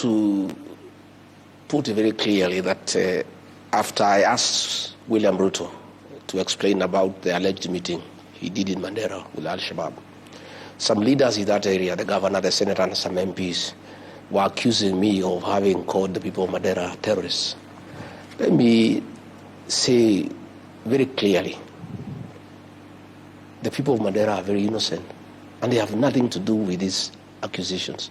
to put it very clearly that after I asked William Ruto to explain about the alleged meeting he did in Mandera with Al-Shabaab, some leaders in that area, the governor, the senator, and some MPs, were accusing me of having called the people of Mandera terrorists. Let me say very clearly, the people of Mandera are very innocent, and they have nothing to do with these accusations.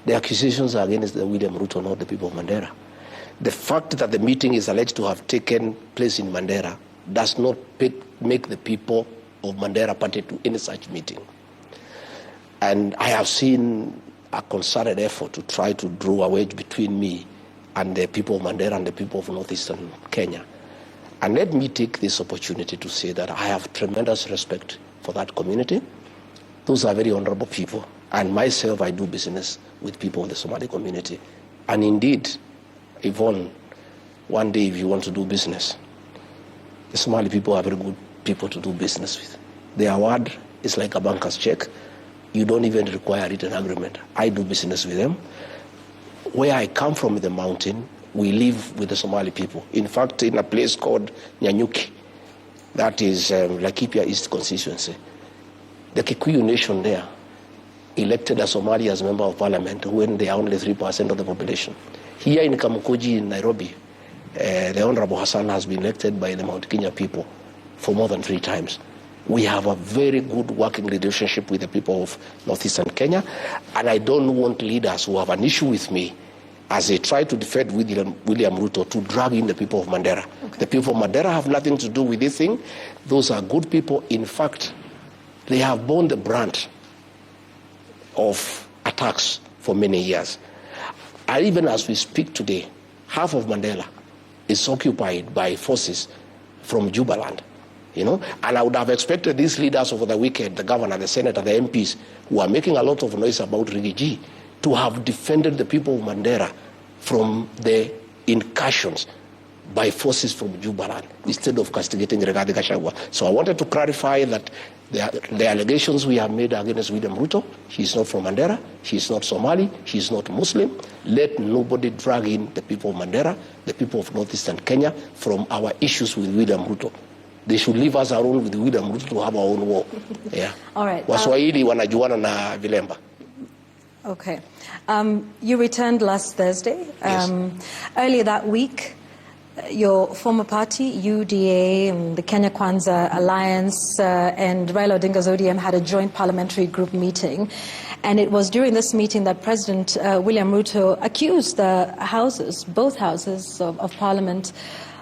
The accusations are against the William Ruto, not the people of Mandera. The fact that the meeting is alleged to have taken place in Mandera does not make the people of Mandera party to any such meeting. And I have seen a concerted effort to try to draw a wedge between me and the people of Mandera and the people of northeastern Kenya. And let me take this opportunity to say that I have tremendous respect for that community. Those are very honorable people. And myself, I do business with people of the Somali community. And indeed, Yvonne, one day if you want to do business, the Somali people are very good people to do business with. Their word is like a banker's check. You don't even require a written agreement. I do business with them. Where I come from in the mountain, we live with the Somali people. In fact, in a place called Nyanyuki, that is Laikipia East constituency, the Kikuyu nation there elected a Somali as member of parliament when they are only 3% of the population. Here in Kamukuji in Nairobi, the Honorable Hassan has been elected by the Mount Kenya people for more than 3 times. We have a very good working relationship with the people of northeastern Kenya, and I don't want leaders who have an issue with me as they try to defend William Ruto to drag in the people of Mandera. Okay. The people of Mandera have nothing to do with this thing. Those are good people. In fact, they have borne the brunt of attacks for many years. And even as we speak today, half of Mandela is occupied by forces from Jubaland. You know, and I would have expected these leaders over the weekend, the governor, the senator, the MPs, who are making a lot of noise about Rigathi, to have defended the people of Mandera from the incursions by forces from Jubaland, instead of castigating Rigathi Gachua. So I wanted to clarify that the allegations we have made against William Ruto, he's not from Mandera, he's not Somali, he's not Muslim. Let nobody drag in the people of Mandera, the people of northeastern Kenya, from our issues with William Ruto. They should leave us alone with William Ruto to have our own war. Yeah. All right. Waswahili wanajuana na vilemba. Okay. You returned last Thursday. Yes. Earlier that week, your former party, UDA, and the Kenya Kwanza Alliance, and Raila Odinga's ODM had a joint parliamentary group meeting. And it was during this meeting that President William Ruto accused the houses, both houses of parliament,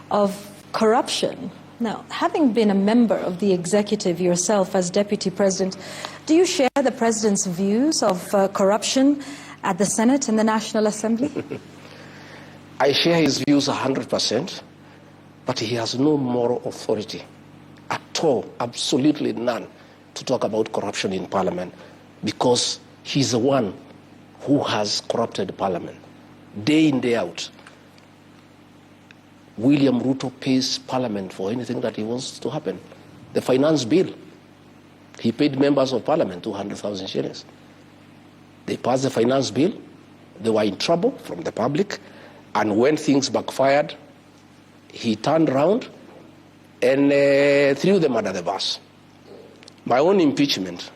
of corruption. Now, having been a member of the executive yourself as deputy president, do you share the president's views of corruption at the Senate and the National Assembly? I share his views 100%, but he has no moral authority at all, absolutely none, to talk about corruption in Parliament, because he's the one who has corrupted Parliament day in, day out. William Ruto pays Parliament for anything that he wants to happen. The finance bill, he paid members of Parliament 200,000 shillings. They passed the finance bill, they were in trouble from the public, and when things backfired, he turned around and threw them under the bus. My own impeachment,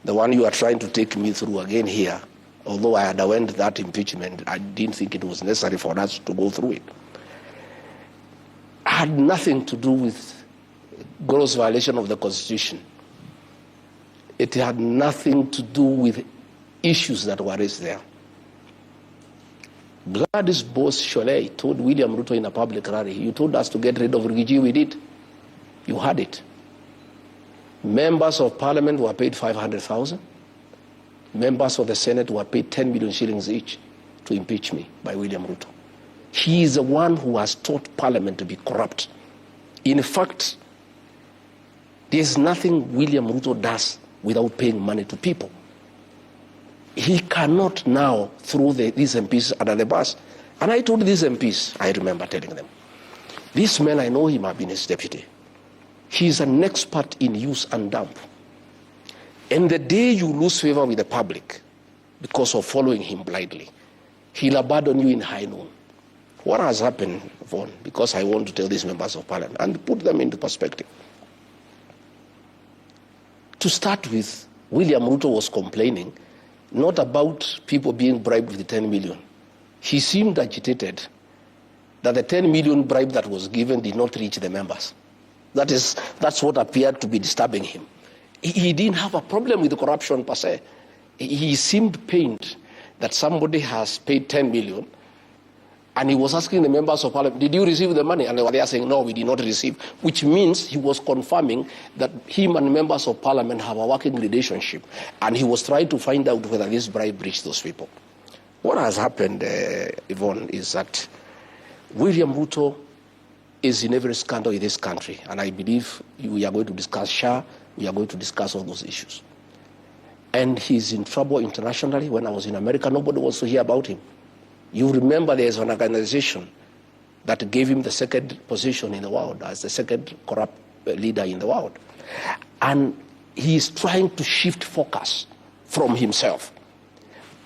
the one you are trying to take me through again here, although I underwent that impeachment, I didn't think it was necessary for us to go through it, had nothing to do with gross violation of the Constitution. It had nothing to do with issues that were raised there. Gladys Bose-Sholei told William Ruto in a public rally, you told us to get rid of Rigathi, we did. You had it. Members of Parliament were paid 500,000. Members of the Senate were paid 10 million shillings each to impeach me by William Ruto. He is the one who has taught Parliament to be corrupt. In fact, there's nothing William Ruto does without paying money to people. He cannot now throw these MPs under the bus. And I told these MPs, I remember telling them, this man, I know him, I've been his deputy. He's an expert in use and dump. And the day you lose favor with the public because of following him blindly, he'll abandon you in high noon. What has happened, Vaughan, because I want to tell these members of parliament and put them into perspective. To start with, William Ruto was complaining not about people being bribed with the 10 million. He seemed agitated that the 10 million bribe that was given did not reach the members. That's what appeared to be disturbing him. He didn't have a problem with the corruption per se. He seemed pained that somebody has paid 10 million, and he was asking the members of parliament, did you receive the money? And they were saying, no, we did not receive, which means he was confirming that him and members of parliament have a working relationship, and he was trying to find out whether this bribe reached those people. What has happened, Yvonne, is that William Ruto is in every scandal in this country, and I believe we are going to discuss SHA, we are going to discuss all those issues. And he's in trouble internationally. When I was in America, nobody wants to hear about him. You remember there's an organization that gave him the second position in the world as the second corrupt leader in the world. And he's trying to shift focus from himself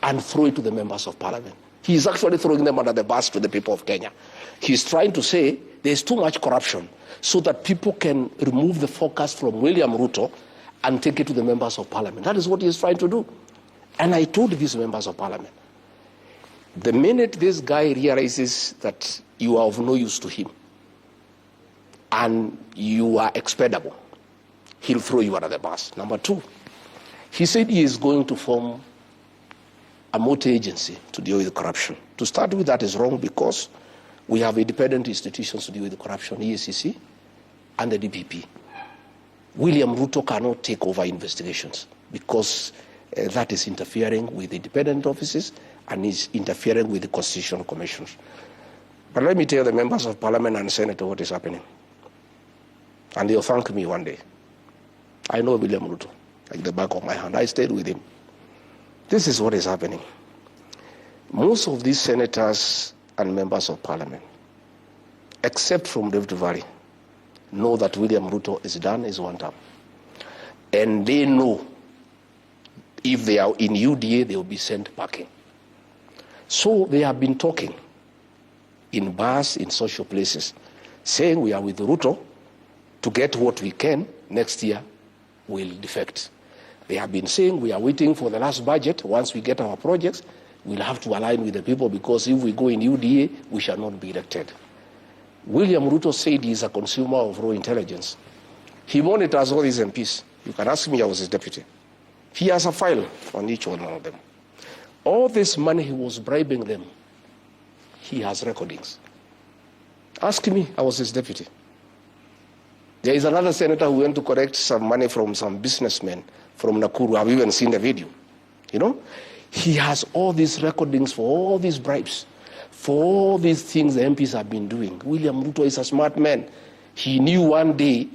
and throw it to the members of parliament. He's actually throwing them under the bus to the people of Kenya. He's trying to say there's too much corruption so that people can remove the focus from William Ruto and take it to the members of parliament. That is what he's trying to do. And I told these members of parliament, the minute this guy realizes that you are of no use to him and you are expendable, he'll throw you under the bus. Number two, he said he is going to form a multi-agency to deal with corruption. To start with, that is wrong because we have independent institutions to deal with the corruption, EACC and the DPP. William Ruto cannot take over investigations because that is interfering with independent offices and is interfering with the constitutional commissions. But let me tell the members of parliament and Senate what is happening. And they'll thank me one day. I know William Ruto like the back of my hand. I stayed with him. This is what is happening. Most of these senators and members of parliament, except from Rift Valley, know that William Ruto is done his one term. And they know if they are in UDA, they will be sent packing. So they have been talking in bars, in social places, saying we are with Ruto to get what we can. Next year, we'll defect. They have been saying we are waiting for the last budget. Once we get our projects, we'll have to align with the people because if we go in UDA, we shall not be elected. William Ruto said he is a consumer of raw intelligence. He monitors all these MPs. You can ask me, I was his deputy. He has a file on each one of them. All this money he was bribing them, he has recordings. Ask me, I was his deputy. There is another senator who went to collect some money from some businessmen from Nakuru. I've even seen the video. You know, he has all these recordings for all these bribes, for all these things the MPs have been doing. William Ruto is a smart man. He knew one day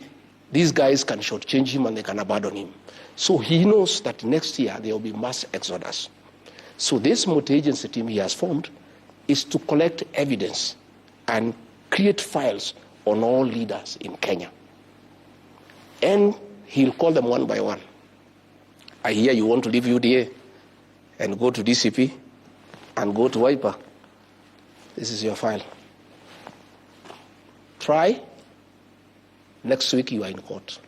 these guys can shortchange him and they can abandon him. So he knows that next year there will be mass exodus. So this multi-agency team he has formed is to collect evidence and create files on all leaders in Kenya. And he'll call them one by one. I hear you want to leave UDA and go to DCP and go to Wiper. This is your file. Try. Next week you are in court.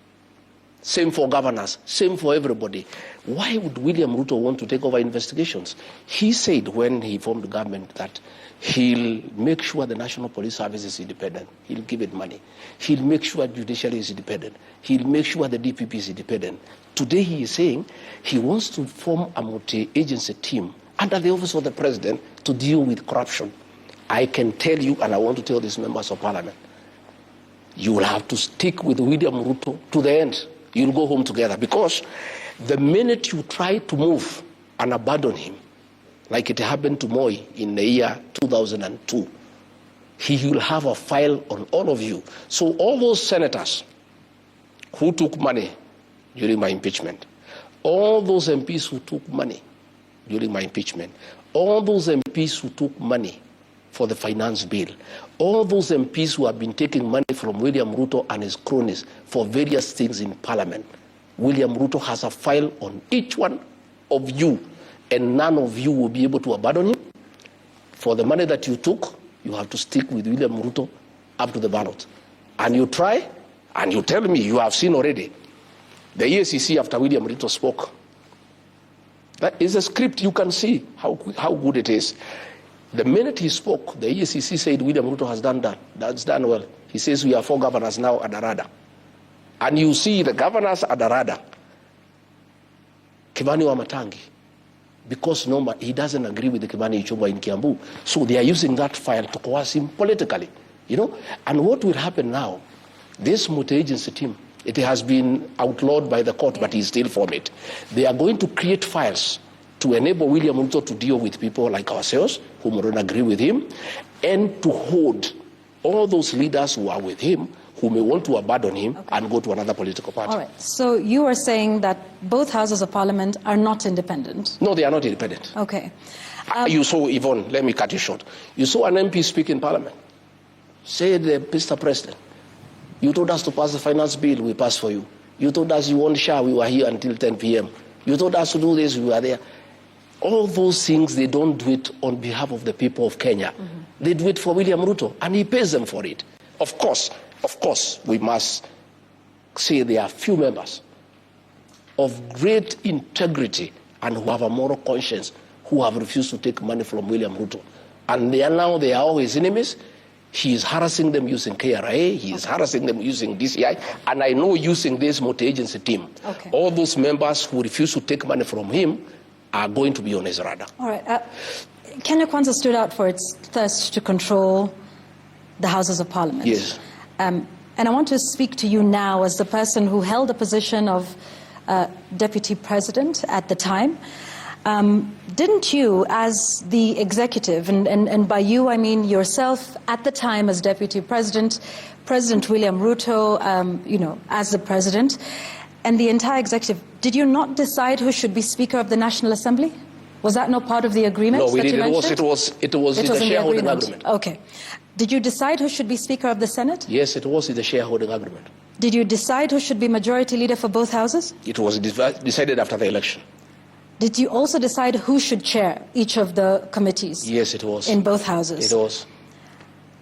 Same for governors, same for everybody. Why would William Ruto want to take over investigations? He said when he formed the government that he'll make sure the National Police Service is independent. He'll give it money. He'll make sure judiciary is independent. He'll make sure the DPP is independent. Today he is saying he wants to form a multi-agency team under the office of the president to deal with corruption. I can tell you, and I want to tell these members of parliament, you will have to stick with William Ruto to the end. You'll go home together because the minute you try to move and abandon him, like it happened to Moi in the year 2002, he will have a file on all of you. So all those senators who took money during my impeachment, all those MPs who took money during my impeachment, all those MPs who took money for the finance bill, all those MPs who have been taking money from William Ruto and his cronies for various things in parliament, William Ruto has a file on each one of you, and none of you will be able to abandon him, For the money that you took, you have to stick with William Ruto up to the ballot. And you try, and you tell me you have seen already the EACC after William Ruto spoke. That is a script. You can see how good it is. The minute he spoke, the EACC said William Ruto has done that. That's done well. He says we are 4 governors now at the radar. And you see the governors at the radar. Kimani Wamatangi, because he doesn't agree with the Kimani Ichung'wah in Kiambu. So they are using that file to coerce him politically. And what will happen now, this multi-agency team, it has been outlawed by the court, but he's still for it. They are going to create files to enable William Ruto to deal with people like ourselves, who don't agree with him, and to hold all those leaders who are with him, who may want to abandon him and go to another political party. All right. So you are saying that both houses of parliament are not independent? No, they are not independent. Okay. You saw, Yvonne, let me cut you short. You saw an MP speak in parliament. Said, Mr. President, you told us to pass the finance bill, we passed for you. You told us you want share, we were here until 10 p.m. You told us to do this, we were there. All those things, they don't do it on behalf of the people of Kenya. They do it for William Ruto, and he pays them for it. Of course, we must say there are few members of great integrity and who have a moral conscience who have refused to take money from William Ruto. And they are all his enemies. He is harassing them using KRA, he is harassing them using DCI, and I know using this multi-agency team. All those members who refuse to take money from him are going to be on his radar. All right. Kenya Kwanza stood out for its thirst to control the Houses of Parliament. Yes. And I want to speak to you now as the person who held the position of Deputy President at the time. Didn't you, as the executive, and by you I mean yourself at the time as Deputy President, President William Ruto, as the President, and the entire executive, did you not decide who should be Speaker of the National Assembly? Was that not part of the agreement? No, we did. It was in the shareholding agreement. Okay. Did you decide who should be Speaker of the Senate? Yes, it was in the shareholding agreement. Did you decide who should be Majority Leader for both houses? It was decided after the election. Did you also decide who should chair each of the committees? Yes, it was. In both houses? It was.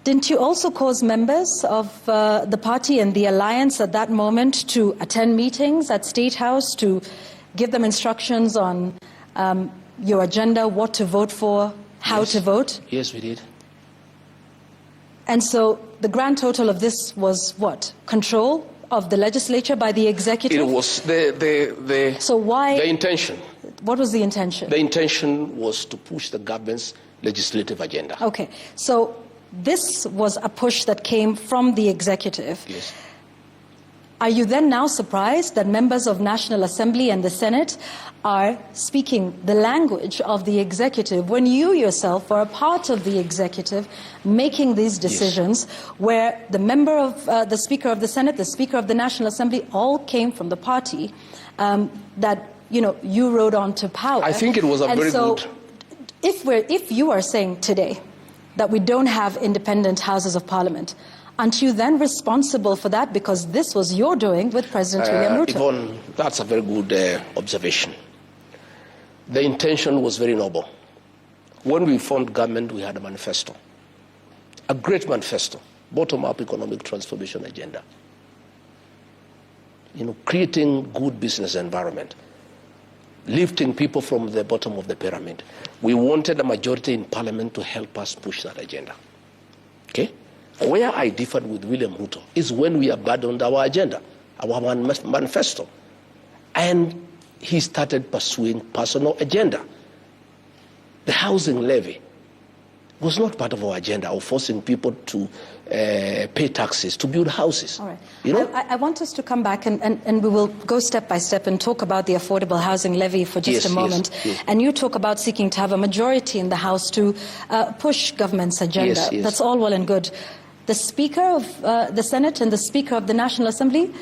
Didn't you also cause members of the party and the alliance at that moment to attend meetings at State House, to give them instructions on your agenda, what to vote for, how to vote? Yes, we did. And so the grand total of this was what? Control of the legislature by the executive? It was So why? The intention. What was the intention? The intention was to push the government's legislative agenda. Okay. So this was a push that came from the executive. Yes. Are you then now surprised that members of National Assembly and the Senate are speaking the language of the executive when you yourself are a part of the executive making these decisions, where the member of the Speaker of the Senate, the Speaker of the National Assembly, all came from the party that you rode on to power? I think it was a very good. If you are saying today that we don't have independent Houses of Parliament, aren't you then responsible for that? Because this was your doing with President William Ruto. Yvonne, that's a very good observation. The intention was very noble. When we formed government, we had a manifesto, a great manifesto, bottom-up economic transformation agenda. Creating good business environment, lifting people from the bottom of the pyramid. We wanted a majority in Parliament to help us push that agenda. Okay? Where I differed with William Ruto is when we abandoned our agenda, our manifesto, and he started pursuing personal agenda. The housing levy was not part of our agenda of forcing people to pay taxes to build houses. All right. I want us to come back and we will go step by step and talk about the affordable housing levy for just a moment. Yes. And you talk about seeking to have a majority in the House to push government's agenda. Yes. That's all well and good. The Speaker of the Senate and the Speaker of the National Assembly,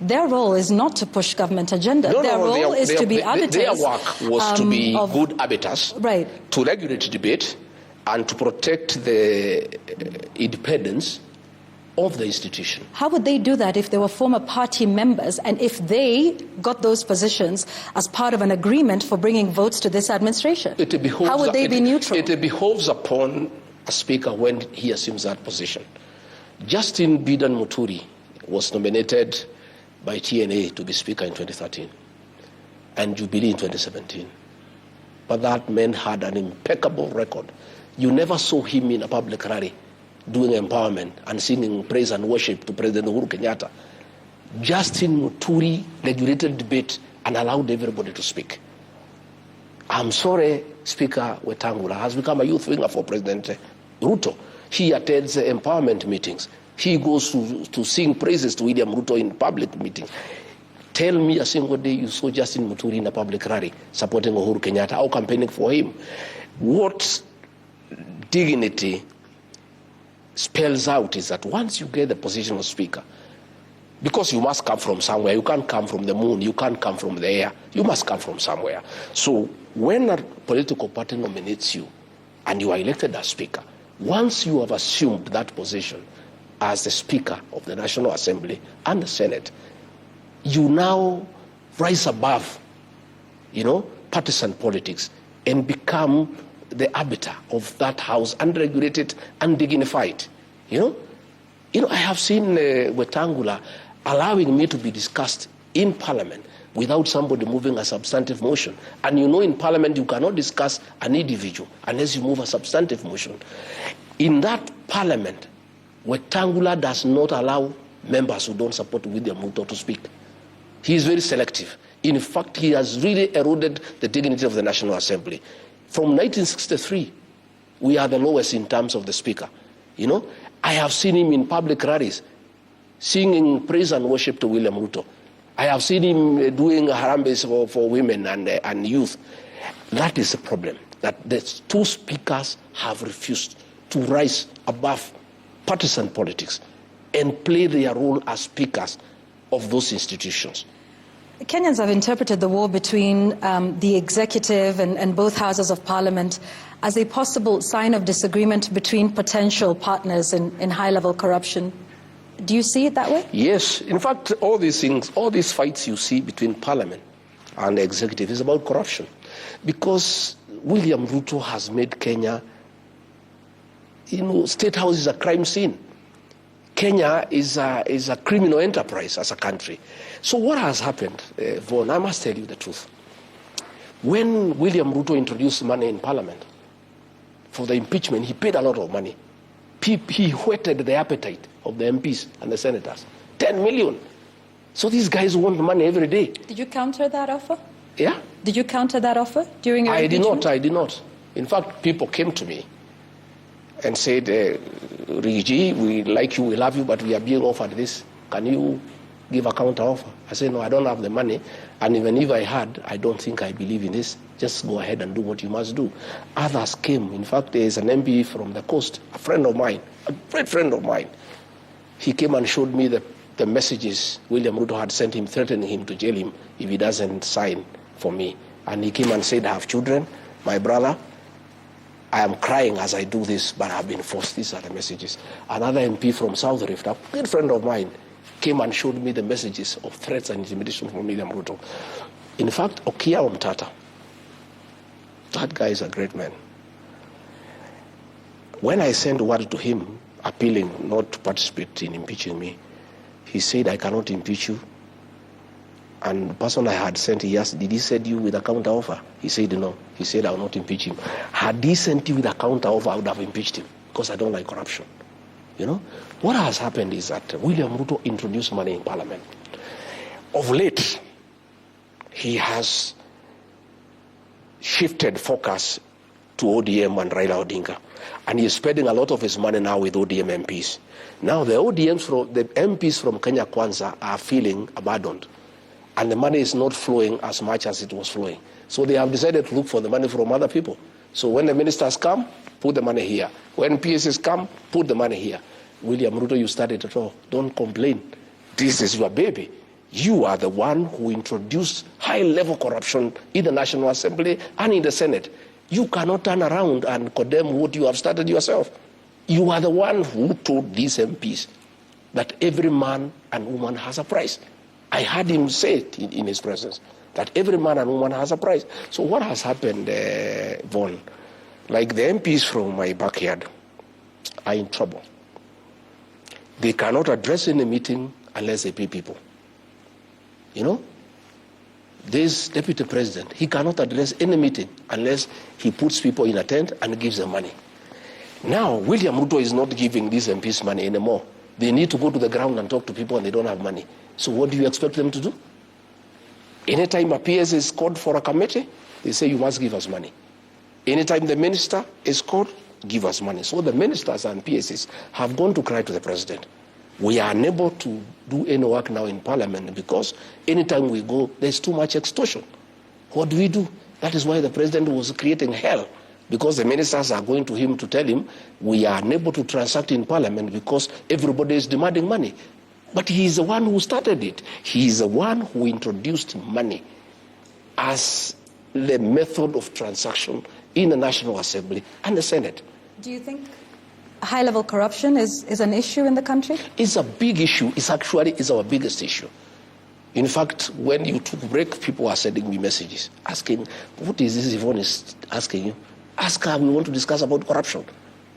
their role is not to push government agenda. Their role is to be arbiters. Their work was to be good arbiters, right, to regulate debate and to protect the independence of the institution. How would they do that if they were former party members and if they got those positions as part of an agreement for bringing votes to this administration? How would they be neutral? It behoves upon a speaker when he assumes that position. Justin Bidan Muturi was nominated by TNA to be speaker in 2013 and Jubilee in 2017. But that man had an impeccable record. You never saw him in a public rally doing empowerment and singing praise and worship to President Uhuru Kenyatta. Justin Muturi regulated debate and allowed everybody to speak. I'm sorry, Speaker Wetangula has become a youth winger for President Ruto. He attends empowerment meetings. He goes to sing praises to William Ruto in public meetings. Tell me a single day you saw Justin Muturi in a public rally supporting Uhuru Kenyatta or campaigning for him. What dignity spells out is that once you get the position of speaker, because you must come from somewhere, you can't come from the moon, you can't come from the air, you must come from somewhere. So when a political party nominates you and you are elected as speaker, once you have assumed that position as the speaker of the National Assembly and the Senate, you now rise above, partisan politics and become the arbiter of that house, unregulated, undignified. I have seen Wetangula allowing me to be discussed in Parliament without somebody moving a substantive motion. And in Parliament you cannot discuss an individual unless you move a substantive motion. In that Parliament, Wetangula does not allow members who don't support William Ruto to speak. He is very selective. In fact, he has really eroded the dignity of the National Assembly. From 1963, we are the lowest in terms of the speaker. I have seen him in public rallies singing praise and worship to William Ruto. I have seen him doing harambes for women and youth. That is the problem, that the two speakers have refused to rise above partisan politics and play their role as speakers of those institutions. Kenyans have interpreted the war between the executive and both houses of parliament as a possible sign of disagreement between potential partners in high-level corruption. Do you see it that way? Yes. In fact, all these things, all these fights you see between parliament and the executive is about corruption. Because William Ruto has made Kenya, State House is a crime scene. Kenya is a criminal enterprise as a country. So what has happened, Vaughan, I must tell you the truth. When William Ruto introduced money in Parliament for the impeachment, he paid a lot of money. He whetted the appetite of the MPs and the senators. 10 million. So these guys want money every day. Did you counter that offer? Yeah. Did you counter that offer during your impeachment? I did not. In fact, people came to me and said, Rigathi, we like you, we love you, but we are being offered this. Can you give a counter offer? I said, no, I don't have the money. And even if I had, I don't think I believe in this. Just go ahead and do what you must do. Others came. In fact, there is an MP from the coast, a friend of mine, a great friend of mine. He came and showed me the messages William Ruto had sent him, threatening him to jail him if he doesn't sign for me. And he came and said, I have children, my brother, I am crying as I do this, but I have been forced. These are the messages. Another MP from South Rift, a good friend of mine, came and showed me the messages of threats and intimidation from William Ruto. In fact, Okia Omtata, that guy is a great man. When I sent word to him appealing not to participate in impeaching me, he said, I cannot impeach you. And the person I had sent, he asked, did he send you with a counter offer? He said, no. He said, I will not impeach him. Had he sent you with a counter offer, I would have impeached him because I don't like corruption. What has happened is that William Ruto introduced money in Parliament. Of late, he has shifted focus to ODM and Raila Odinga. And he is spending a lot of his money now with ODM MPs. Now the MPs from Kenya Kwanza are feeling abandoned. And the money is not flowing as much as it was flowing. So they have decided to look for the money from other people. So when the ministers come, put the money here. When PSs come, put the money here. William Ruto, you started it all. Don't complain. This is your baby. You are the one who introduced high-level corruption in the National Assembly and in the Senate. You cannot turn around and condemn what you have started yourself. You are the one who told these MPs that every man and woman has a price. I heard him say it in his presence, that every man and woman has a price. So what has happened, Vaughan, like the MPs from my backyard are in trouble. They cannot address any meeting unless they pay people. You know, this deputy president, he cannot address any meeting unless he puts people in a tent and gives them money. Now, William Ruto is not giving these MPs money anymore. They need to go to the ground and talk to people, and they don't have money. So what do you expect them to do? Anytime a PS is called for a committee, they say you must give us money. Anytime the minister is called, give us money. So the ministers and PSs have gone to cry to the president. We are unable to do any work now in parliament because anytime we go, there's too much extortion. What do we do? That is why the president was creating hell, because the ministers are going to him to tell him we are unable to transact in parliament because everybody is demanding money. But he is the one who started it. He is the one who introduced money as the method of transaction in the National Assembly and the Senate. Do you think high-level corruption is an issue in the country? It's a big issue. It's actually our biggest issue. In fact, when you took a break, people are sending me messages asking, what is this Yvonne is asking you? Ask her, we want to discuss about corruption.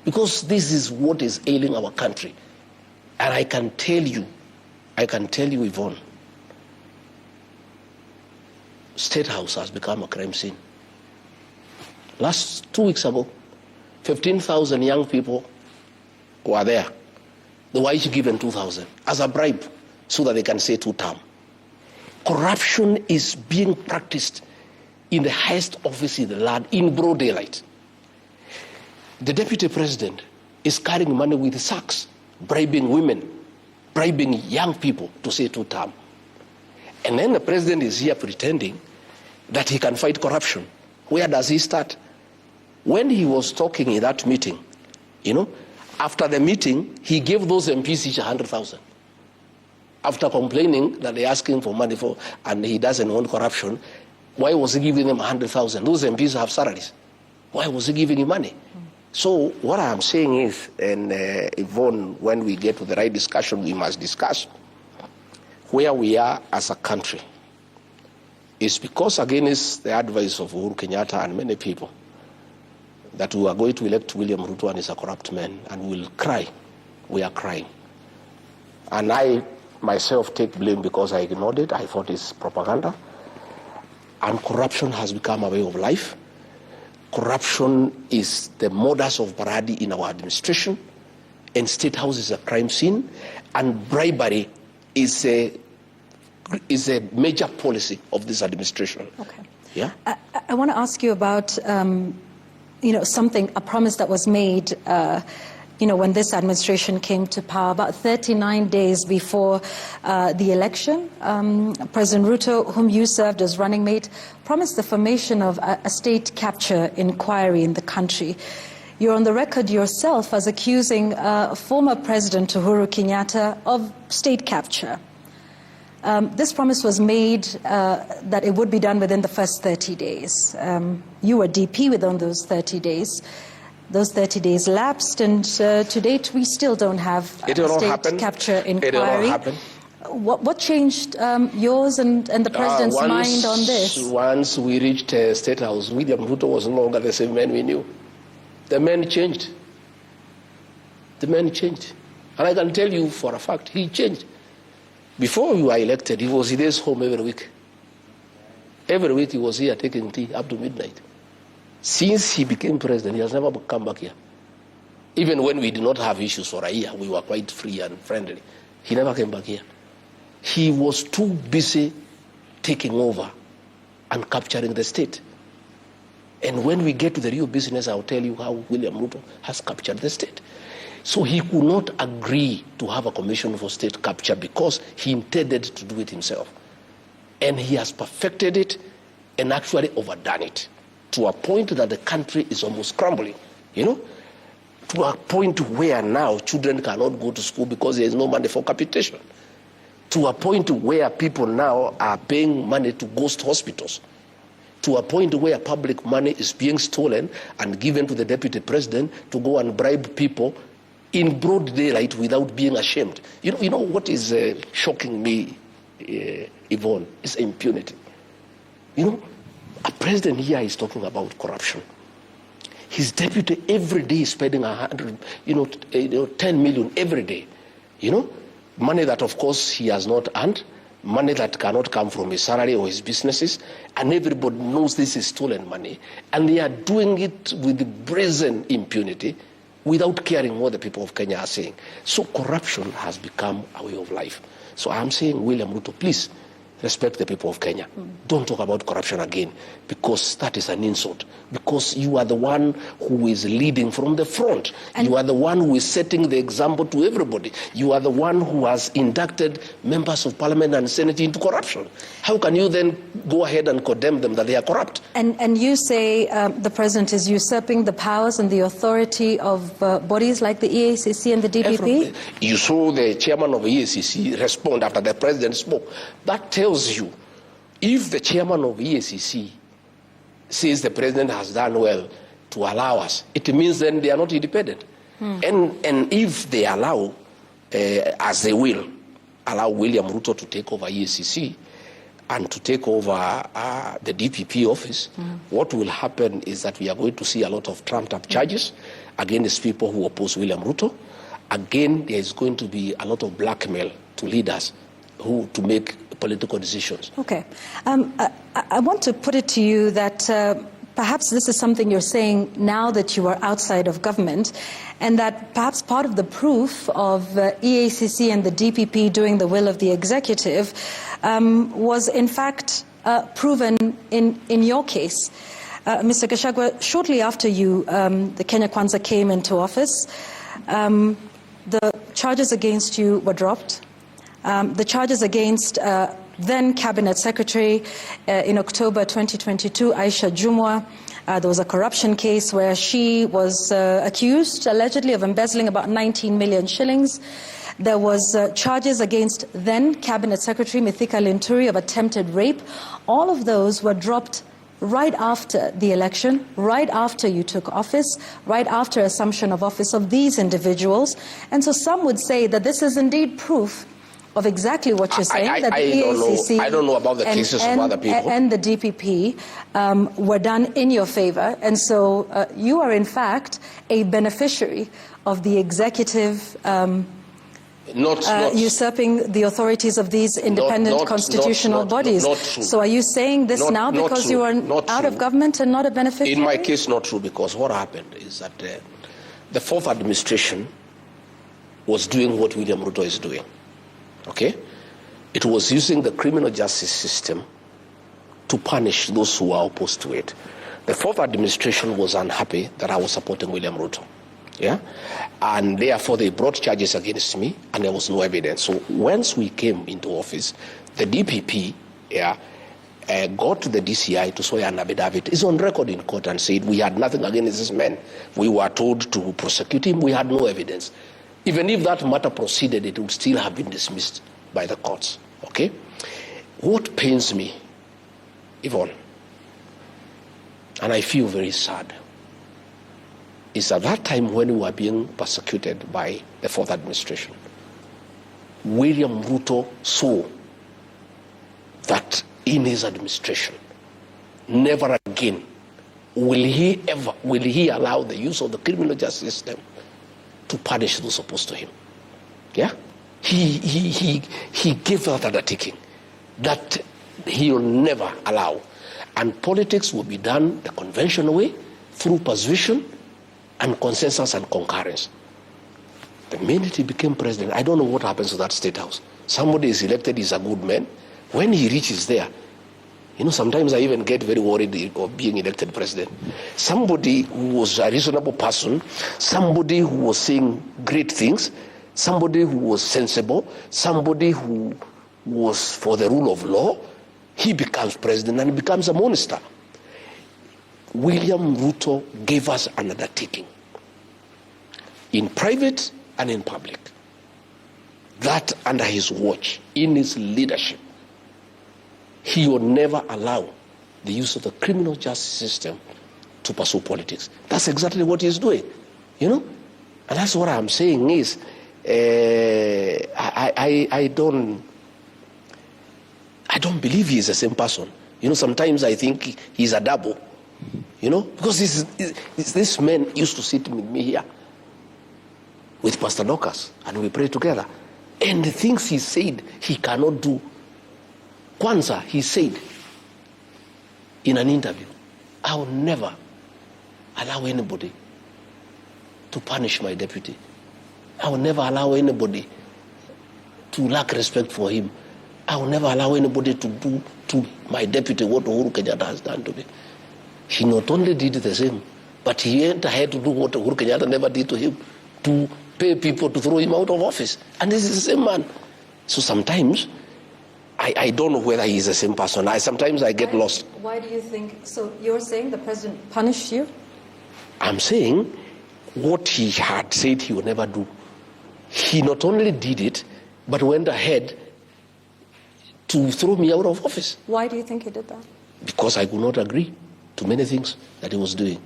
Because this is what is ailing our country. And I can tell you, Yvonne, State House has become a crime scene. Last 2 weeks ago, 15,000 young people were there. They were each given 2,000 as a bribe so that they can say 2-term. Corruption is being practiced in the highest office in the land in broad daylight. The deputy president is carrying money with sacks, bribing women, bribing young people to say 2-term. And then the president is here pretending that he can fight corruption. Where does he start? When he was talking in that meeting, after the meeting, he gave those MPs each 100,000. After complaining that they're asking for money and he doesn't want corruption, why was he giving them 100,000? Those MPs have salaries. Why was he giving him money? So what I'm saying is, and Yvonne, when we get to the right discussion, we must discuss where we are as a country. It's because against the advice of Uhuru Kenyatta and many people that we are going to elect William Ruto and he's a corrupt man, and we'll cry. We are crying. And I myself take blame because I ignored it. I thought it's propaganda. And corruption has become a way of life. Corruption is the modus operandi in our administration, and State House is a crime scene, and bribery is a major policy of this administration. Okay. Yeah. I want to ask you about a promise that was made when this administration came to power, about 39 days before the election. President Ruto, whom you served as running mate, promised the formation of a state capture inquiry in the country. You're on the record yourself as accusing former President Uhuru Kenyatta of state capture. This promise was made that it would be done within the first 30 days. You were DP within those 30 days. Those 30 days lapsed, and to date we still don't have a state capture inquiry. It will not happen. What changed yours and the president's mind on this? Once we reached State House, William Ruto was no longer the same man we knew. The man changed. The man changed. And I can tell you for a fact, he changed. Before we were elected, he was in his home every week. Every week he was here taking tea up to midnight. Since he became president, he has never come back here. Even when we did not have issues for a year, we were quite free and friendly. He never came back here. He was too busy taking over and capturing the state. And when we get to the real business, I'll tell you how William Ruto has captured the state. So he could not agree to have a commission for state capture because he intended to do it himself. And he has perfected it and actually overdone it to a point that the country is almost crumbling, to a point where now children cannot go to school because there is no money for capitation, to a point where people now are paying money to ghost hospitals, to a point where public money is being stolen and given to the deputy president to go and bribe people in broad daylight without being ashamed. You know what is shocking me, Yvonne, is impunity. You know, a president here is talking about corruption. His deputy every day is spending 10 million every day. You know, money that of course he has not earned, money that cannot come from his salary or his businesses, and everybody knows this is stolen money, and they are doing it with brazen impunity without caring what the people of Kenya are saying. So corruption has become a way of life. So I'm saying, William Ruto, please respect the people of Kenya. Don't talk about corruption again, because that is an insult. Because you are the one who is leading from the front. And you are the one who is setting the example to everybody. You are the one who has inducted members of parliament and senate into corruption. How can you then go ahead and condemn them that they are corrupt? And you say the president is usurping the powers and the authority of bodies like the EACC and the DPP? You saw the chairman of the EACC respond after the president spoke. That tells you, if the chairman of EACC says the president has done well to allow us, it means then they are not independent. And if they allow, as they will, allow William Ruto to take over EACC and to take over the DPP office, what will happen is that we are going to see a lot of trumped-up charges against people who oppose William Ruto. Again, there is going to be a lot of blackmail to leaders who to make political decisions. Okay. I want to put it to you that perhaps this is something you're saying now that you are outside of government, and that perhaps part of the proof of EACC and the DPP doing the will of the executive was in fact proven in your case. Mr. Gachua, shortly after the Kenya Kwanza came into office, the charges against you were dropped. The charges against then Cabinet Secretary in October 2022, Aisha Jumwa, there was a corruption case where she was accused, allegedly, of embezzling about 19 million shillings. There was charges against then Cabinet Secretary Mithika Linturi of attempted rape. All of those were dropped right after the election, right after you took office, right after assumption of office of these individuals. And so some would say that this is indeed proof of exactly what you're saying, that the EACC I don't know about the cases of other people. And the DPP were done in your favor. And so you are, in fact, a beneficiary of the executive usurping the authorities of these independent constitutional bodies. Not true. So are you saying this now because you are out of government and not a beneficiary? In my case, not true, because what happened is that the fourth administration was doing what William Ruto is doing. Okay? It was using the criminal justice system to punish those who are opposed to it. The fourth administration was unhappy that I was supporting William Ruto. Yeah? And therefore they brought charges against me, and there was no evidence. So once we came into office, the DPP got to the DCI to swear an affidavit. It's on record in court and said we had nothing against this man. We were told to prosecute him. We had no evidence. Even if that matter proceeded, it would still have been dismissed by the courts. Okay? What pains me, Yvonne, and I feel very sad, is at that time when we were being persecuted by the fourth administration, William Ruto saw that in his administration, never again will he allow the use of the criminal justice system to punish those opposed to him. Yeah? He gave that undertaking that he will never allow. And politics will be done the conventional way, through persuasion and consensus and concurrence. The minute he became president, I don't know what happens to that state house. Somebody is elected, he's a good man. When he reaches there, sometimes I even get very worried of being elected president. Somebody who was a reasonable person, somebody who was saying great things, somebody who was sensible, somebody who was for the rule of law, he becomes president and becomes a monster. William Ruto gave us an undertaking, in private and in public, that under his watch, in his leadership, he will never allow the use of the criminal justice system to pursue politics. That's exactly what he's doing. And that's what I'm saying is, I don't believe he is the same person. You know, sometimes I think he's a double, you know, because this man used to sit with me here with Pastor Dorcas, and we pray together. And the things he said he cannot do. Kwanzaa, he said in an interview, I will never allow anybody to punish my deputy. I will never allow anybody to lack respect for him. I will never allow anybody to do to my deputy what Uhuru Kenyatta has done to me. He not only did the same, but he went ahead to do what Uhuru Kenyatta never did to him, to pay people to throw him out of office. And this is the same man. So sometimes, I don't know whether he's the same person. Sometimes I get lost. Why do you think, so you're saying the president punished you? I'm saying what he had said he would never do. He not only did it, but went ahead to throw me out of office. Why do you think he did that? Because I could not agree to many things that he was doing.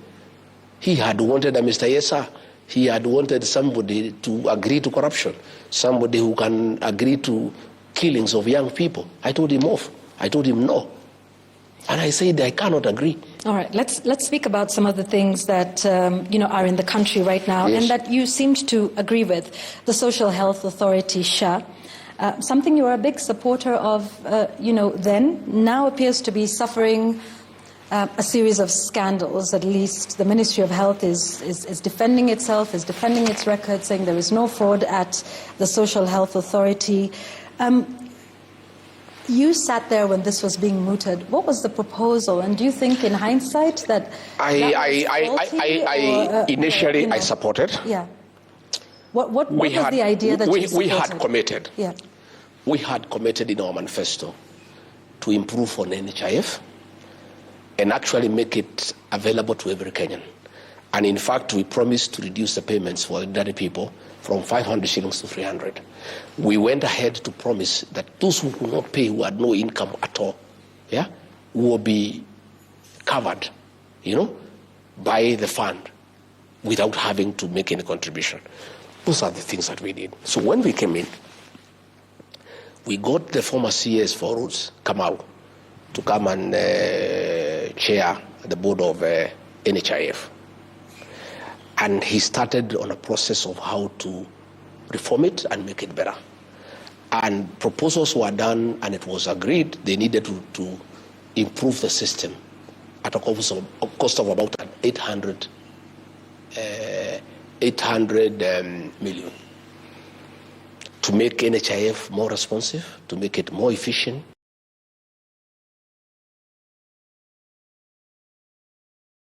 He had wanted a Mr. Yesa. He had wanted somebody to agree to corruption, somebody who can agree to killings of young people. I told him off. I told him no. And I said I cannot agree. All right, let's speak about some of the things that are in the country right now, yes, and that you seemed to agree with. The Social Health Authority, SHA, something you were a big supporter of, then, now appears to be suffering a series of scandals. At least the Ministry of Health is defending itself, is defending its record, saying there is no fraud at the Social Health Authority. You sat there when this was being mooted. What was the proposal? And do you think, in hindsight, that initially I supported. Yeah. What was the idea that you supported? We had committed. Yeah. We had committed in our manifesto to improve on NHIF and actually make it available to every Kenyan. And in fact, we promised to reduce the payments for ordinary people from 500 shillings to 300. We went ahead to promise that those who could not pay, who had no income at all, yeah, will be covered, by the fund without having to make any contribution. Those are the things that we did. So when we came in, we got the former CS for roads, Kamau, to come and chair the board of NHIF. And he started on a process of how to reform it and make it better. And proposals were done, and it was agreed they needed to improve the system at a cost of about 800 million to make NHIF more responsive, to make it more efficient.